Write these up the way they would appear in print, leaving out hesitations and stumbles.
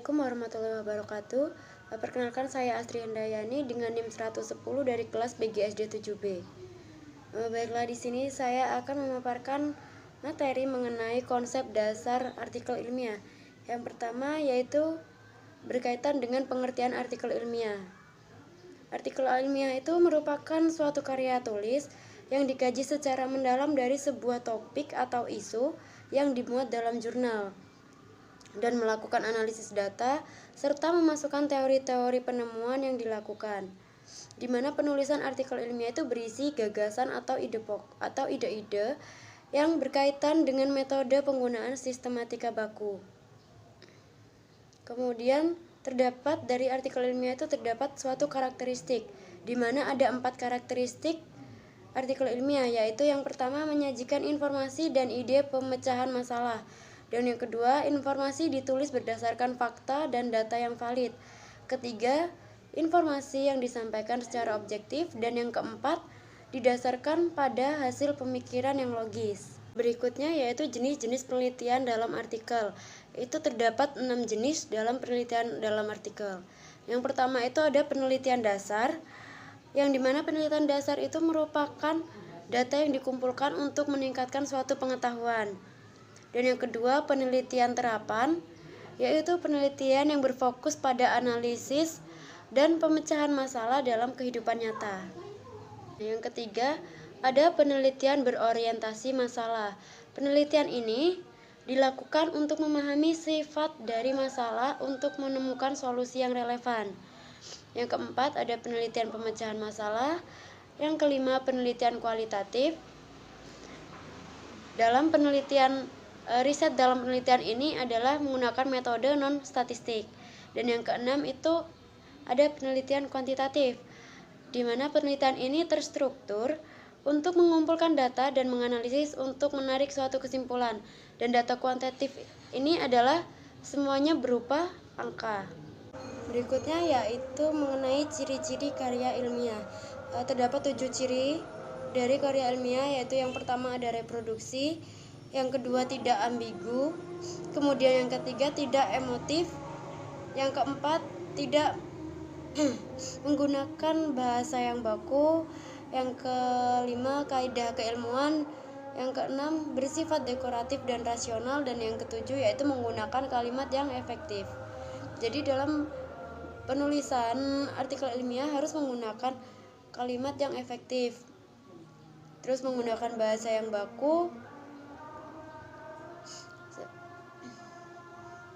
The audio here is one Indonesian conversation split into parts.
Assalamualaikum warahmatullahi wabarakatuh. Perkenalkan, saya Astri Handayani dengan NIM 110 dari kelas BGSD 7B. Baiklah, di sini saya akan memaparkan materi mengenai konsep dasar artikel ilmiah. Yang pertama yaitu berkaitan dengan pengertian artikel ilmiah. Artikel ilmiah itu merupakan suatu karya tulis yang dikaji secara mendalam dari sebuah topik atau isu yang dimuat dalam jurnal, dan melakukan analisis data serta memasukkan teori-teori penemuan yang dilakukan, di mana penulisan artikel ilmiah itu berisi gagasan atau ide-ide yang berkaitan dengan metode penggunaan sistematika baku. Kemudian terdapat dari artikel ilmiah itu terdapat suatu karakteristik, di mana ada 4 karakteristik artikel ilmiah, yaitu yang pertama menyajikan informasi dan ide pemecahan masalah. Dan yang kedua, informasi ditulis berdasarkan fakta dan data yang valid. Ketiga, informasi yang disampaikan secara objektif. Dan yang keempat, didasarkan pada hasil pemikiran yang logis. Berikutnya yaitu jenis-jenis penelitian dalam artikel. Itu terdapat 6 jenis dalam penelitian dalam artikel. Yang pertama itu ada penelitian dasar, yang dimana penelitian dasar itu merupakan data yang dikumpulkan untuk meningkatkan suatu pengetahuan. Dan yang kedua, penelitian terapan, yaitu penelitian yang berfokus pada analisis dan pemecahan masalah dalam kehidupan nyata. Yang ketiga, ada penelitian berorientasi masalah. Penelitian ini dilakukan untuk memahami sifat dari masalah untuk menemukan solusi yang relevan. Yang keempat, ada penelitian pemecahan masalah. Yang kelima, penelitian kualitatif. Dalam penelitian riset dalam penelitian ini adalah menggunakan metode non-statistik. Dan yang keenam itu ada penelitian kuantitatif, di mana penelitian ini terstruktur untuk mengumpulkan data dan menganalisis untuk menarik suatu kesimpulan. Dan data kuantitatif ini adalah semuanya berupa angka. Berikutnya yaitu mengenai ciri-ciri karya ilmiah. Terdapat 7 ciri dari karya ilmiah, yaitu yang pertama ada reproduksi, yang kedua tidak ambigu, kemudian yang ketiga tidak emotif, yang keempat tidak menggunakan bahasa yang baku, yang kelima kaidah keilmuan, yang keenam bersifat dekoratif dan rasional, dan yang ketujuh yaitu menggunakan kalimat yang efektif. Jadi dalam penulisan artikel ilmiah harus menggunakan kalimat yang efektif, terus menggunakan bahasa yang baku.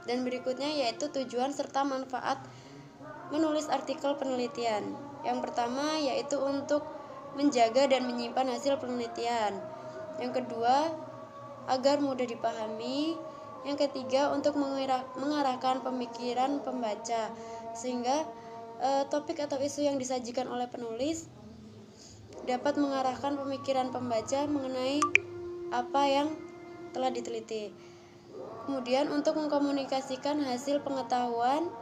Dan berikutnya yaitu tujuan serta manfaat menulis artikel penelitian. Yang pertama yaitu untuk menjaga dan menyimpan hasil penelitian. Yang kedua, agar mudah dipahami. Yang ketiga, untuk mengarahkan pemikiran pembaca, sehingga topik atau isu yang disajikan oleh penulis dapat mengarahkan pemikiran pembaca mengenai apa yang telah diteliti. Kemudian untuk mengkomunikasikan hasil pengetahuan,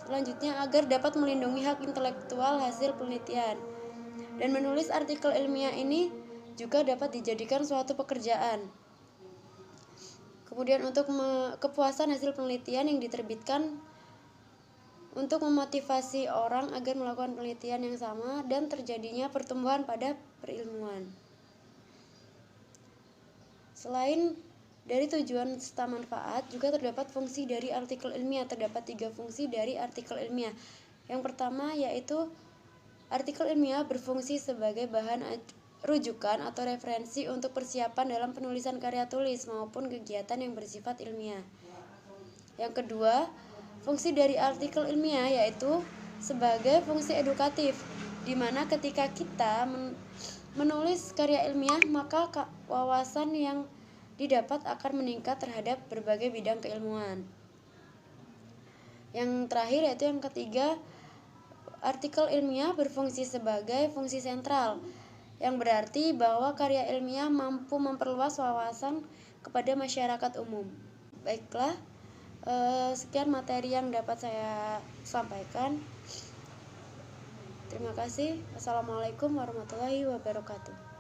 selanjutnya agar dapat melindungi hak intelektual hasil penelitian. Dan menulis artikel ilmiah ini juga dapat dijadikan suatu pekerjaan. Kemudian untuk kepuasan hasil penelitian yang diterbitkan untuk memotivasi orang agar melakukan penelitian yang sama dan terjadinya pertumbuhan pada perilmuan. Selain dari tujuan serta manfaat, juga terdapat fungsi dari artikel ilmiah. Terdapat 3 fungsi dari artikel ilmiah. Yang pertama yaitu artikel ilmiah berfungsi sebagai bahan rujukan atau referensi untuk persiapan dalam penulisan karya tulis maupun kegiatan yang bersifat ilmiah. Yang kedua, fungsi dari artikel ilmiah yaitu sebagai fungsi edukatif, di mana ketika kita menulis karya ilmiah, maka wawasan yang didapat akan meningkat terhadap berbagai bidang keilmuan. Yang terakhir yaitu yang ketiga, artikel ilmiah berfungsi sebagai fungsi sentral, yang berarti bahwa karya ilmiah mampu memperluas wawasan kepada masyarakat umum. Baiklah, sekian materi yang dapat saya sampaikan. Terima kasih. Wassalamualaikum warahmatullahi wabarakatuh.